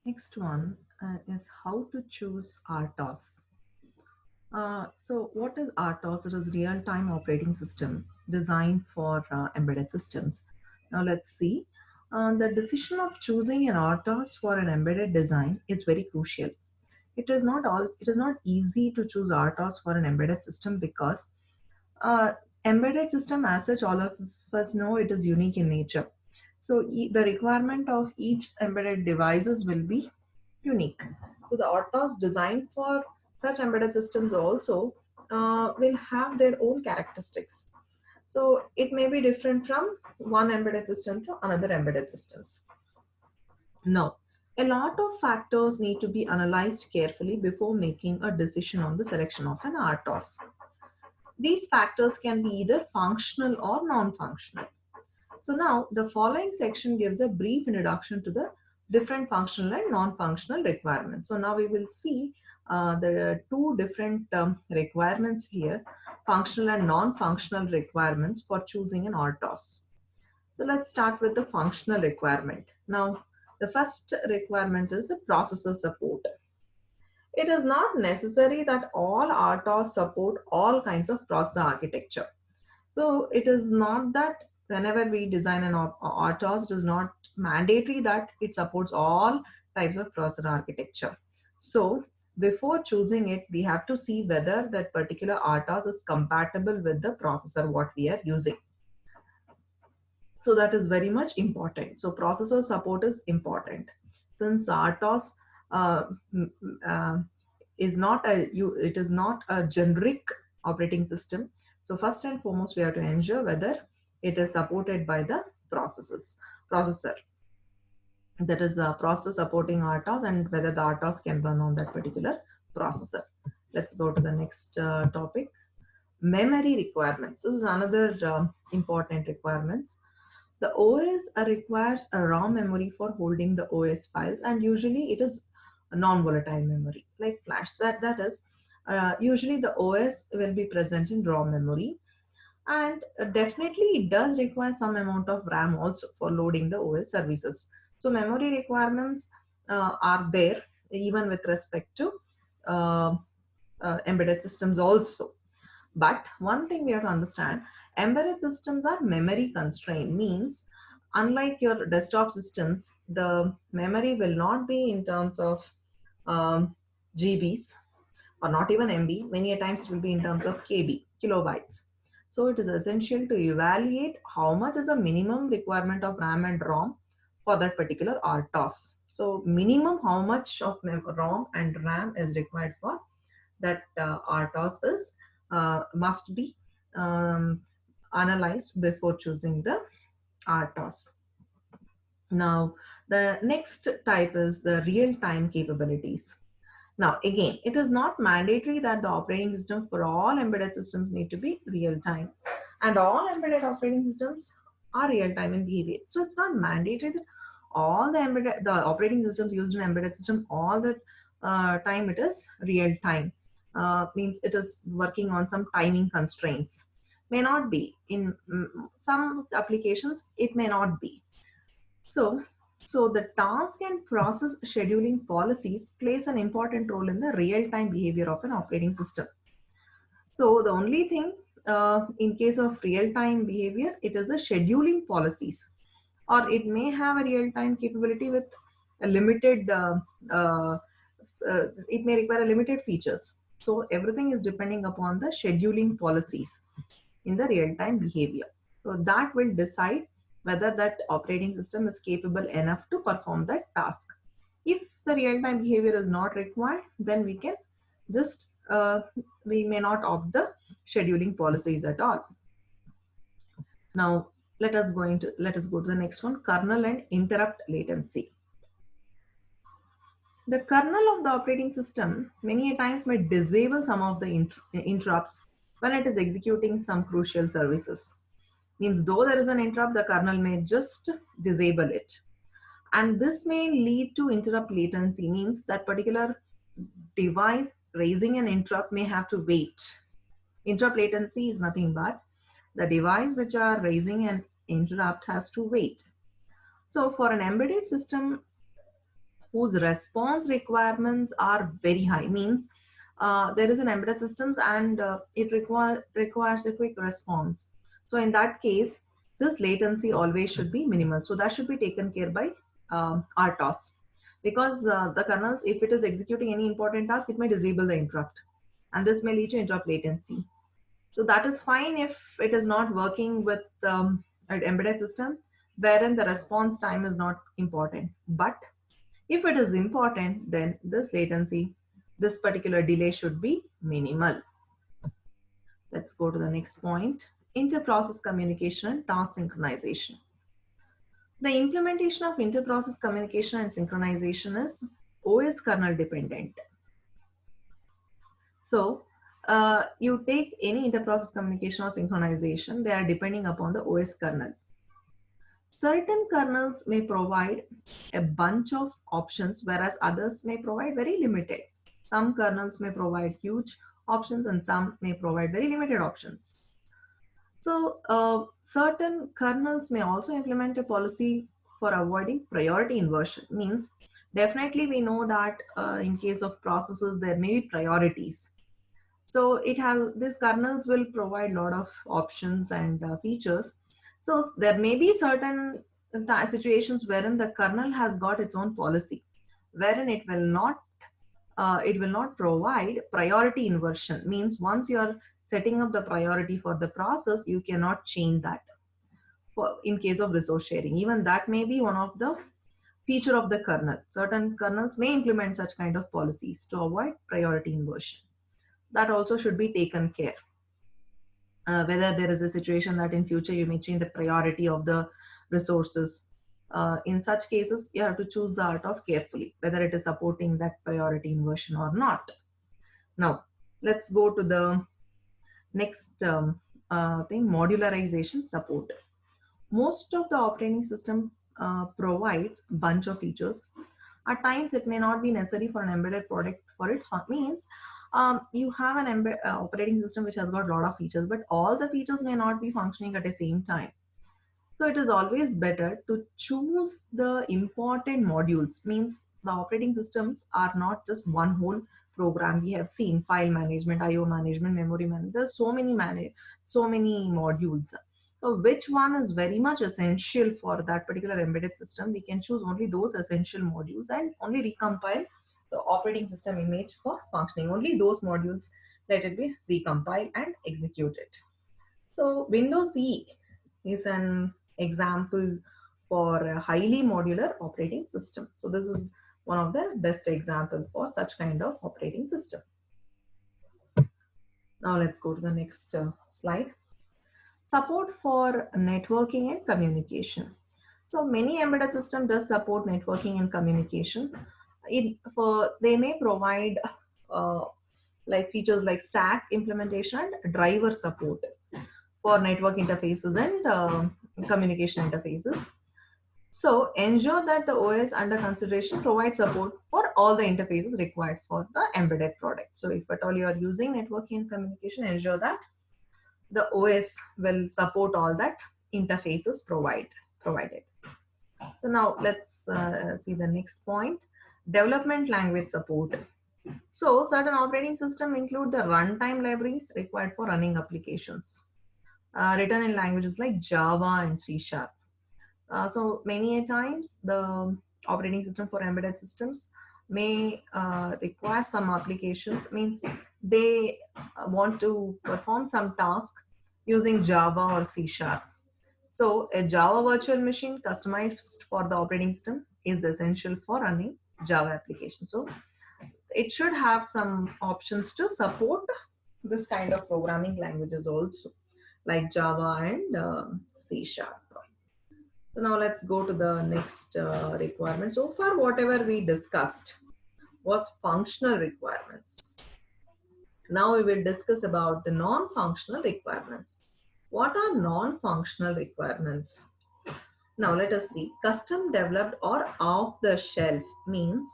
Next one is how to choose RTOS. So what is RTOS? It is real-time operating system designed for embedded systems. Now let's see. The decision of choosing an RTOS for an embedded design is very crucial. It is not easy to choose RTOS for an embedded system because uh, embedded system as such, all of us know it is unique in nature. So the requirement of each embedded devices will be unique. So the autos designed for such embedded systems also will have their own characteristics. So it may be different from one embedded system to another embedded systems. Now, a lot of factors need to be analyzed carefully before making a decision on the selection of an RTOS. These factors can be either functional or non-functional. So now the following section gives a brief introduction to the different functional and non-functional requirements. So now we will see there are two different requirements here, functional and non-functional requirements for choosing an RTOS. So let's start with the functional requirement. Now the first requirement is the processor support. It is not necessary that all RTOS support all kinds of processor architecture. So it is not that whenever we design an RTOS, it is not mandatory that it supports all types of processor architecture. So before choosing it, we have to see whether that particular RTOS is compatible with the processor what we are using. So that is very much important. So processor support is important. Since RTOS uh, uh, it is not a generic operating system. So first and foremost, we have to ensure whether it is supported by the processor. That is a process supporting RTOS and whether the RTOS can run on that particular processor. Let's go to the next topic. Memory requirements. This is another important requirements. The OS requires a ROM memory for holding the OS files, and usually it is a non-volatile memory like flash. That is, usually the OS will be present in ROM memory, and definitely it does require some amount of RAM also for loading the OS services. So memory requirements are there even with respect to uh, embedded systems also. But one thing we have to understand, embedded systems are memory constrained, means unlike your desktop systems, the memory will not be in terms of GBs or not even MB. Many a times it will be in terms of KB, kilobytes. So it is essential to evaluate how much is a minimum requirement of RAM and ROM for that particular RTOS. So minimum how much of ROM and RAM is required for that RTOS is must be um, analyzed before choosing the RTOS. Now, the next type is the real-time capabilities. Now, again, it is not mandatory that the operating system for all embedded systems need to be real-time, and all embedded operating systems are real-time in behavior. So it's not mandatory that the operating systems used in embedded system all the time it is real-time. Means it is working on some timing constraints. May not be in some applications. It may not be. So, so the task and process scheduling policies plays an important role in the real-time behavior of an operating system. So the only thing in case of real-time behavior, it is the scheduling policies, or it may have a real-time capability with a limited, uh, it may require a limited features. So everything is depending upon the scheduling policies in the real-time behavior. So that will decide whether that operating system is capable enough to perform that task. If the real-time behavior is not required, then we can just we may not opt the scheduling policies at all. Now let us go to the next one, kernel and interrupt latency. The kernel of the operating system many a times may disable some of the interrupts when it is executing some crucial services. Means though there is an interrupt, the kernel may just disable it. And this may lead to interrupt latency, means that particular device raising an interrupt may have to wait. Interrupt latency is nothing but the device which are raising an interrupt has to wait. So for an embedded system, whose response requirements are very high. Means there is an embedded systems and it requires a quick response. So in that case, this latency always should be minimal. So that should be taken care by RTOS, because the kernels, if it is executing any important task, it may disable the interrupt, and this may lead to interrupt latency. So that is fine if it is not working with an embedded system wherein the response time is not important. But if it is important, then this latency, this particular delay should be minimal. Let's go to the next point. Inter-process communication and task synchronization. The implementation of inter-process communication and synchronization is OS kernel dependent. So you take any inter-process communication or synchronization, they are depending upon the OS kernel. Certain kernels may provide a bunch of options, whereas others may provide very limited. Some kernels may provide huge options and some may provide very limited options. So certain kernels may also implement a policy for avoiding priority inversion. Means definitely we know that in case of processes there may be priorities. So it has, these kernels will provide a lot of options and features. So there may be certain situations wherein the kernel has got its own policy, wherein it will not provide priority inversion. Means once you are setting up the priority for the process, you cannot change that for, in case of resource sharing. Even that may be one of the feature of the kernel. Certain kernels may implement such kind of policies to avoid priority inversion. That also should be taken care. Whether there is a situation that in future you may change the priority of the resources. In such cases, you have to choose the RTOS carefully, whether it is supporting that priority inversion or not. Now, let's go to the next thing, modularization support. Most of the operating system provides a bunch of features. At times, it may not be necessary for an embedded product for its fun. Means you have an operating system which has got a lot of features, but all the features may not be functioning at the same time. So it is always better to choose the important modules. Means the operating systems are not just one whole program. We have seen file management, IO management, memory management. There's so many modules. So which one is very much essential for that particular embedded system? We can choose only those essential modules and only recompile the operating system image for functioning. Only those modules, let it be recompiled and executed. So Windows E is an example for a highly modular operating system. So this is one of the best example for such kind of operating system. Now let's go to the next slide. Support for networking and communication. So many embedded system does support networking and communication. They may provide uh, like features like stack implementation and driver support for network interfaces and communication interfaces. So ensure that the OS under consideration provides support for all the interfaces required for the embedded product. So if at all you are using networking and communication, ensure that the OS will support all that interfaces provided. So now let's see the next point, development language support. So certain operating system include the runtime libraries required for running applications, written in languages like Java and C Sharp. So many a times the operating system for embedded systems may require some applications. Means they want to perform some task using Java or C Sharp. So a Java virtual machine customized for the operating system is essential for running Java application. So it should have some options to support this kind of programming languages also, like Java and C Sharp. So now let's go to the next requirement. So far, whatever we discussed was functional requirements. Now we will discuss about the non-functional requirements. What are non-functional requirements? Now let us see. Custom developed or off the shelf means,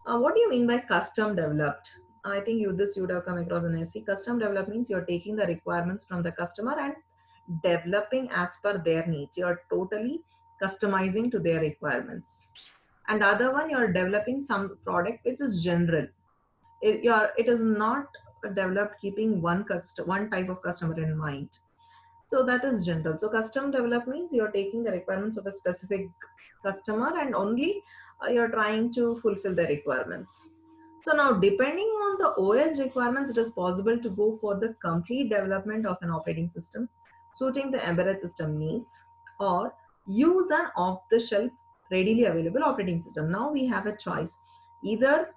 what do you mean by custom developed? I think you would have come across an SC. Custom developed means you're taking the requirements from the customer and developing as per their needs. You're totally customizing to their requirements. and the other one you're developing some product which is general. It is not developed keeping one type of customer in mind. So that is general. So custom developed means you're taking the requirements of a specific customer and only you're trying to fulfill the requirements. So now depending on the OS requirements, it is possible to go for the complete development of an operating system suiting the embedded system needs, or use an off-the-shelf readily available operating system. Now we have a choice. Either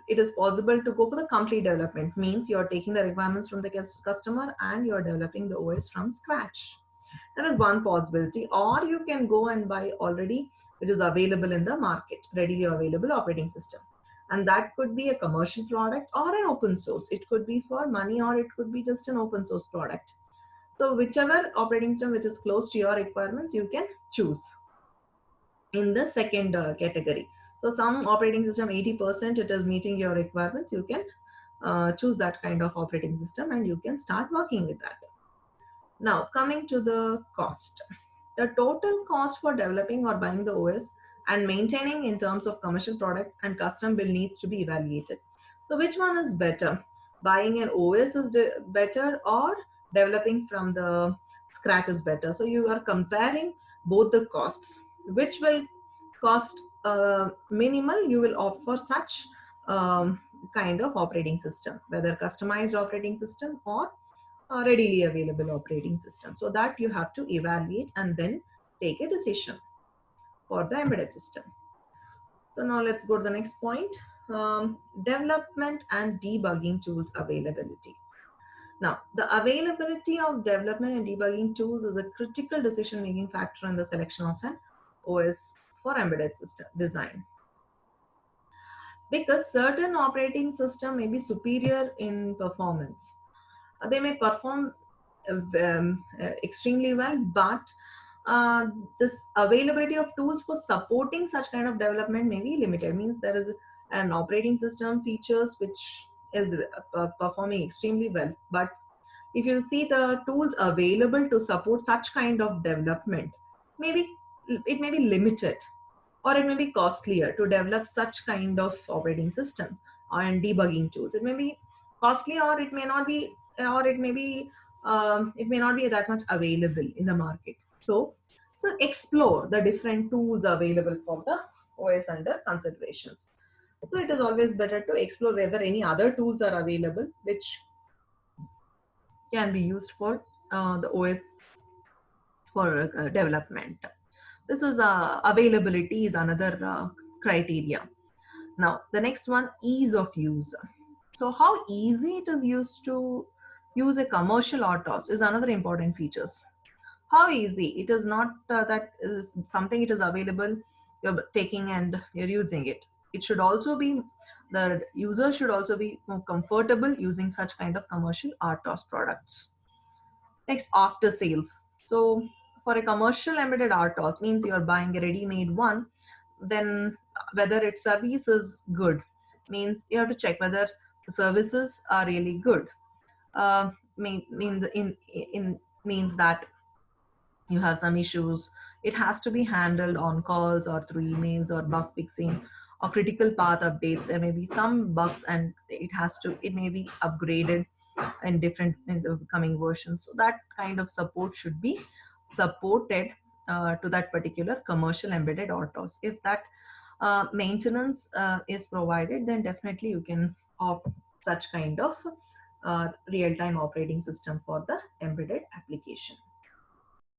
it is possible to go for the complete development, means you're taking the requirements from the customer and you're developing the OS from scratch. That is one possibility. Or you can go and buy already which is available in the market, readily available operating system. And that could be a commercial product or an open source. It could be for money or it could be just an open source product. So whichever operating system which is close to your requirements, you can choose in the second category. So some operating system 80% it is meeting your requirements, you can choose that kind of operating system and you can start working with that. Now coming to the cost. The total cost for developing or buying the OS and maintaining in terms of commercial product and custom build needs to be evaluated. So which one is better? Buying an OS is better or developing from the scratch is better? So you are comparing both the costs. Which will cost minimal, you will opt for such kind of operating system, whether customized operating system or readily available operating system. So that you have to evaluate and then take a decision for the embedded system. So now let's go to the next point. Development and debugging tools availability. Now, the availability of development and debugging tools is a critical decision-making factor in the selection of an OS for embedded system design. Because certain operating system may be superior in performance. They may perform extremely well, but this availability of tools for supporting such kind of development may be limited. Means there is an operating system features which is performing extremely well, but if you see the tools available to support such kind of development, maybe it may be limited or it may be costlier to develop such kind of operating system and debugging tools. It may be costly or it may not be, or it may not be that much available in the market. So explore the different tools available for the OS under considerations. So it is always better to explore whether any other tools are available which can be used for the OS for development. This is availability is another criteria. Now, the next one, ease of use. So how easy it is used to use a commercial RTOS is another important features. How easy, it is not that is something it is available, you're taking and you're using it. It should also be, the user should also be more comfortable using such kind of commercial RTOS products. Next, after sales. So for a commercial embedded RTOS means you're buying a ready-made one, then whether its service is good, means you have to check whether the services are really good. Means that you have some issues, it has to be handled on calls or through emails or bug fixing or critical path updates. There may be some bugs and it may be upgraded in the coming versions. So that kind of support should be supported to that particular commercial embedded RTOS. If that maintenance is provided, then definitely you can opt such kind of real-time operating system for the embedded application.